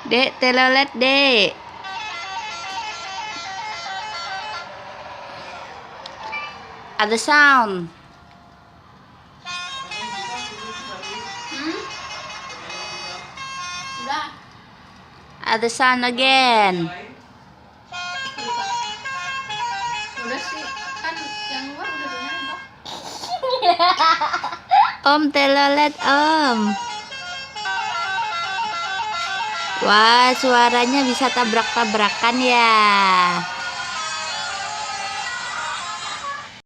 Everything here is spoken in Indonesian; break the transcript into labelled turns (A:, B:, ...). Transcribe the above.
A: Dek, telolet, Dek. Ada sound.
B: Udah.
A: Ada sound again.
B: Udah sih. Kan yang luar udah dengerin toh.
A: Om telolet, Om. Wah, suaranya bisa tabrak-tabrakan ya.